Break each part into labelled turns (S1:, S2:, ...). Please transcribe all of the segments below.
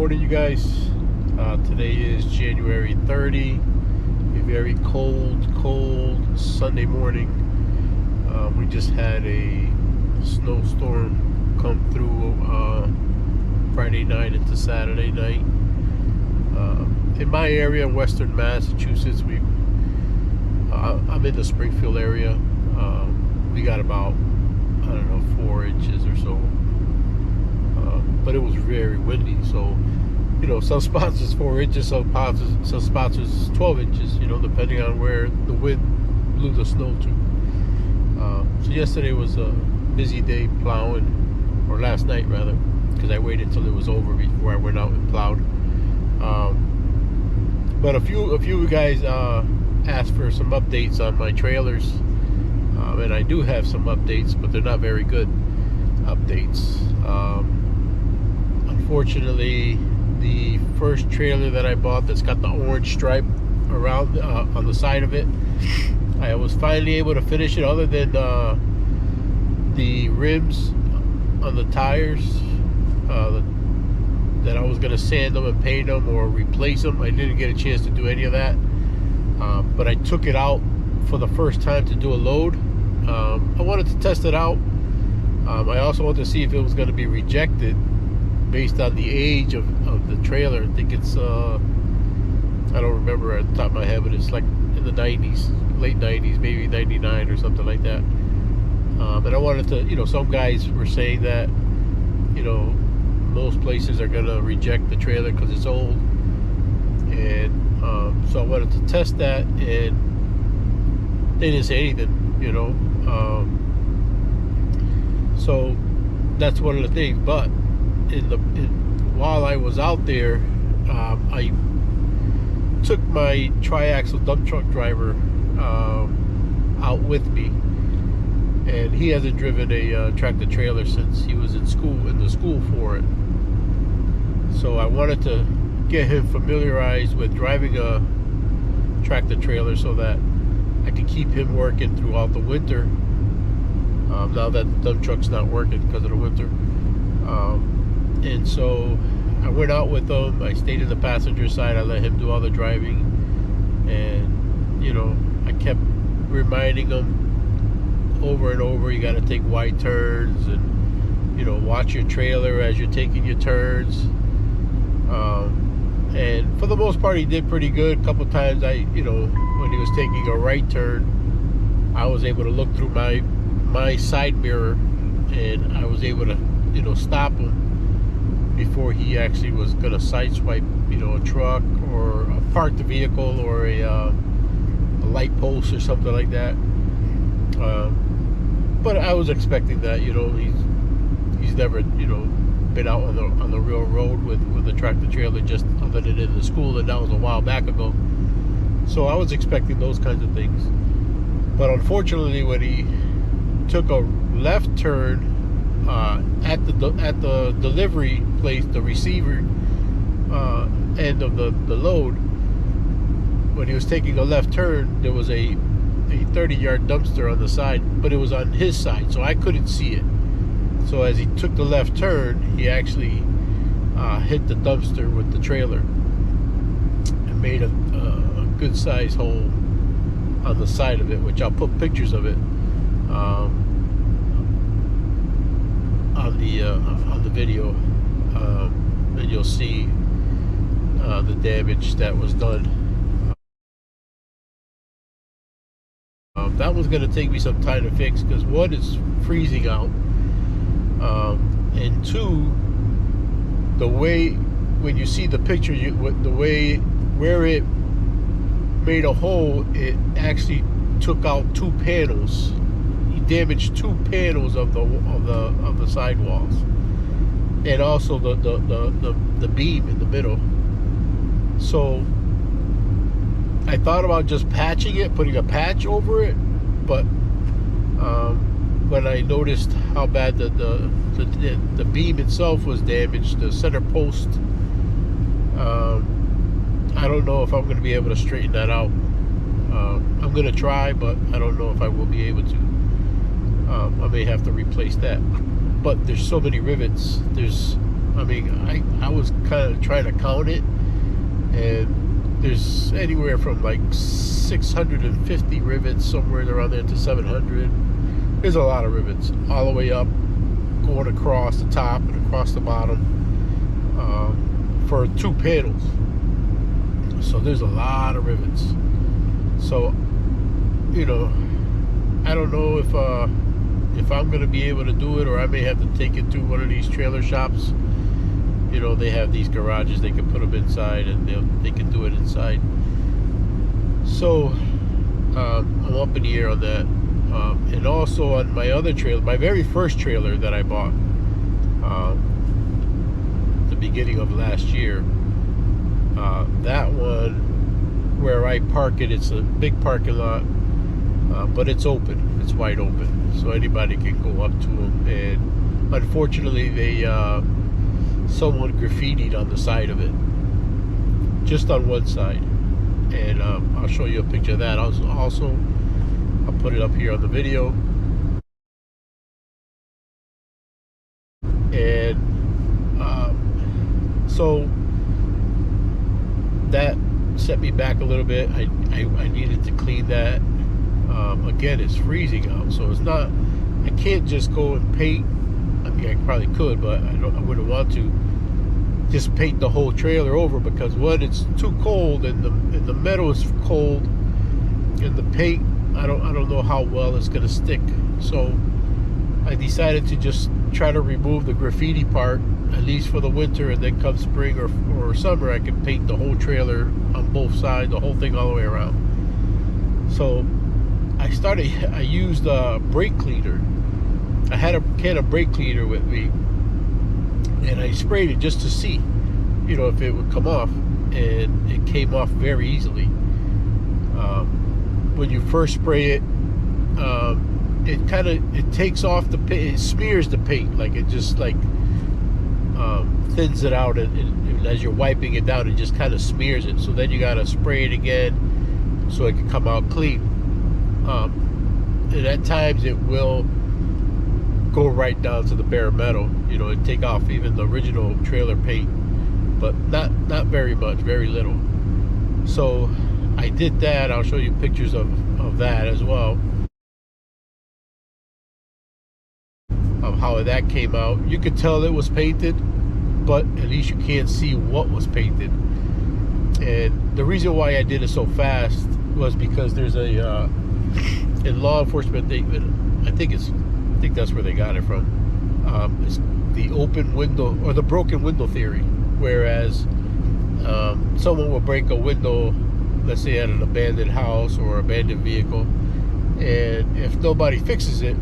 S1: morning, you guys. Today is January 30, a very cold Sunday morning. We just had a snowstorm come through Friday night into Saturday night. In my area, Western Massachusetts, I'm in the Springfield area. We got about, 4 inches or so. But it was very windy, so some spots is 4 inches, some spots is 12 inches, depending on where the wind blew the snow to. So yesterday was a busy day plowing, or last night rather, because I waited till it was over before I went out and plowed. But a few of you guys asked for some updates on my trailers, and I do have some updates, but they're not very good updates. Unfortunately, the first trailer that I bought that's got the orange stripe around on the side of it, I was finally able to finish it, other than the rims on the tires, that I was going to sand them and paint them or replace them. I didn't get a chance to do any of that, but I took it out for the first time to do a load. I wanted to test it out. I also wanted to see if it was going to be rejected based on the age of the trailer. I think it's I don't remember at the top of my head, but it's like in the 90s, late 90s, maybe 99 or something like that. And I wanted to, some guys were saying that most places are gonna reject the trailer because it's old, and so I wanted to test that, and they didn't say anything, so that's one of the things. But while I was out there, I took my triaxle dump truck driver out with me, and he hasn't driven a tractor trailer since he was in the school for it. So I wanted to get him familiarized with driving a tractor trailer so that I could keep him working throughout the winter, now that the dump truck's not working because of the winter. And so I went out with him. I stayed in the passenger side. I let him do all the driving, and I kept reminding him over and over, you got to take wide turns, and watch your trailer as you're taking your turns. And for the most part, he did pretty good. A couple times, when he was taking a right turn, I was able to look through my side mirror, and I was able to stop him before he actually was going to sideswipe a truck or a parked vehicle or a light post or something like that. But I was expecting that. He's never been out on the real road with a tractor trailer, just other than in the school, and that was a while back ago. So I was expecting those kinds of things. But unfortunately, when he took a left turn at the delivery place, the receiver end of the load, when he was taking a left turn, there was a 30-yard dumpster on the side, but it was on his side, so I couldn't see it. So as he took the left turn, he actually hit the dumpster with the trailer and made a good size hole on the side of it, which I'll put pictures of it on the video, and you'll see the damage that was done. That was going to take me some time to fix, because one, it's freezing out, and two, the way when you see the picture, the way where it made a hole, it actually took out 2 panels. He damaged 2 panels of the sidewalls, and also the beam in the middle. So I thought about just patching it, putting a patch over it, but when I noticed how bad the beam itself was damaged, the center post, I don't know if I'm going to be able to straighten that out. I'm going to try, but I don't know if I will be able to. I may have to replace that. But there's so many rivets. There's I mean, I was kind of trying to count it, and there's anywhere from like 650 rivets, somewhere around there, to 700. There's a lot of rivets all the way up, going across the top and across the bottom, for 2 panels. So there's a lot of rivets. So, you know, I don't know if I'm going to be able to do it, or I may have to take it to one of these trailer shops. You know, they have these garages, they can put them inside, and they can do it inside. So I'm up in the air on that. And also on my other trailer, my very first trailer that I bought, the beginning of last year, that one, where I park it, it's a big parking lot, but it's open, it's wide open, so anybody can go up to them. And unfortunately, someone graffitied on the side of it, just on one side, and I'll show you a picture of that. I'll put it up here on the video. And so that set me back a little bit. I needed to clean that. Again, it's freezing out, so it's not, I can't just go and paint. I mean, I probably could, but I wouldn't want to just paint the whole trailer over, because one, it's too cold, and the metal is cold, and the paint, I don't know how well it's gonna stick. So I decided to just try to remove the graffiti part, at least for the winter, and then come spring or summer, I can paint the whole trailer on both sides, the whole thing all the way around. So I used a brake cleaner. I had a can of brake cleaner with me, and I sprayed it just to see, you know, if it would come off, and it came off very easily. When you first spray it, it takes off the paint, it smears the paint, like it just like thins it out, and as you're wiping it down, it just kind of smears it. So then you gotta spray it again so it can come out clean. And at times it will go right down to the bare metal, you know, and take off even the original trailer paint, but not very much, very little. So I did that. I'll show you pictures of that as well, of how that came out. You could tell it was painted, but at least you can't see what was painted. And the reason why I did it so fast was because there's a in law enforcement, I think that's where they got it from. It's the open window, or the broken window theory. Whereas someone will break a window, let's say at an abandoned house or abandoned vehicle, and if nobody fixes it,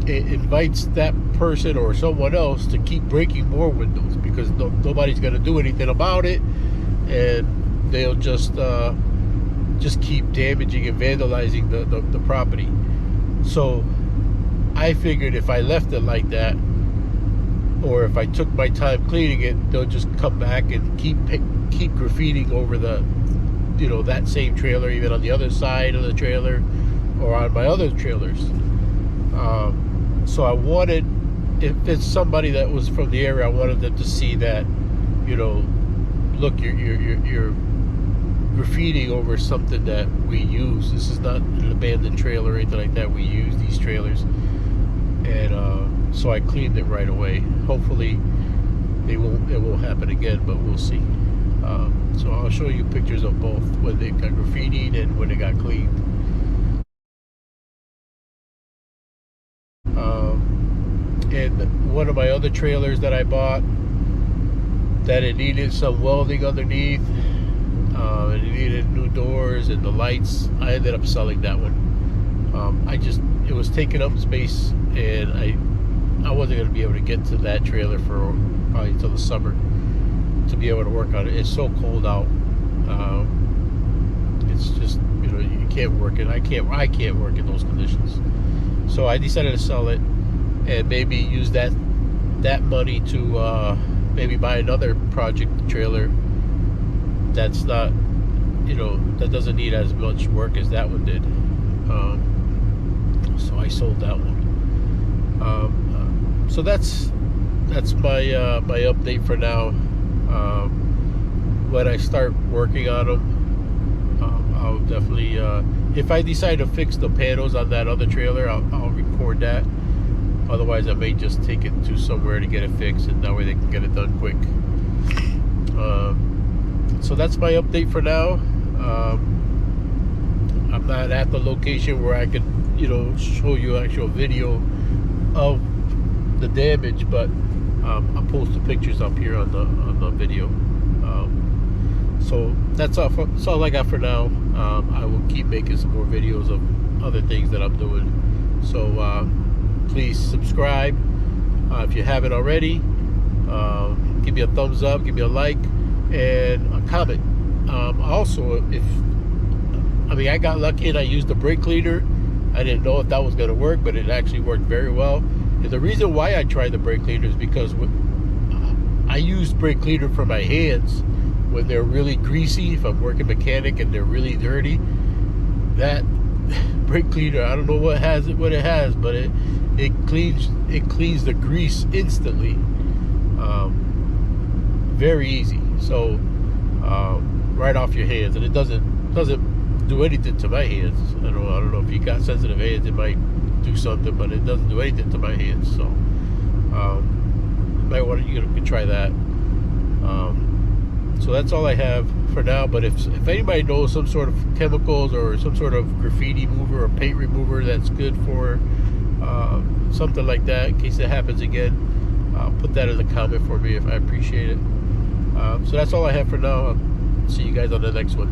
S1: it invites that person or someone else to keep breaking more windows, because nobody's going to do anything about it, and they'll just keep damaging and vandalizing the property. So I figured if I left it like that, or if I took my time cleaning it, they'll just come back and keep graffitiing over the, you know, that same trailer, even on the other side of the trailer or on my other trailers. So I wanted, if it's somebody that was from the area, I wanted them to see that, you know, look, you're graffitiing over something that we use. This is not an abandoned trailer or anything like that. We use these trailers. And so I cleaned it right away. Hopefully it won't happen again, but we'll see. So I'll show you pictures of both, when they got graffitied and when they got cleaned. And one of my other trailers that I bought, that it needed some welding underneath, it needed new doors and the lights, I ended up selling that one. It was taking up space, and I wasn't going to be able to get to that trailer for probably until the summer to be able to work on it. It's so cold out. It's just, you know, you can't work it. I can't work in those conditions. So I decided to sell it, and maybe use that money to maybe buy another project trailer that's not, you know, that doesn't need as much work as that one did. So I sold that one. So that's that's my my update for now. When I start working on them, I'll definitely, if I decide to fix the panels on that other trailer, I'll record that. Otherwise, I may just take it to somewhere to get it fixed, and that way they can get it done quick. So that's my update for now. I'm not at the location where I could, you know, show you actual video of the damage, but I'll post the pictures up here on the video. So that's all I got for now. I will keep making some more videos of other things that I'm doing. So please subscribe if you haven't already. Give me a thumbs up, give me a like, and a comment. Also, I got lucky and I used the brake cleaner. I didn't know if that was going to work, but it actually worked very well. And the reason why I tried the brake cleaner is because I use brake cleaner for my hands when they're really greasy. If I'm working mechanic and they're really dirty, that brake cleaner, I don't know what it has, but it cleans the grease instantly. Very easy. So right off your hands, and it doesn't do anything to my hands. I don't know if you got sensitive hands, it might do something, but it doesn't do anything to my hands. So might want to try that. So that's all I have for now. But if anybody knows some sort of chemicals or some sort of graffiti mover or paint remover that's good for something like that, in case it happens again, put that in the comment for me. If I appreciate it. So that's all I have for now. I'll see you guys on the next one.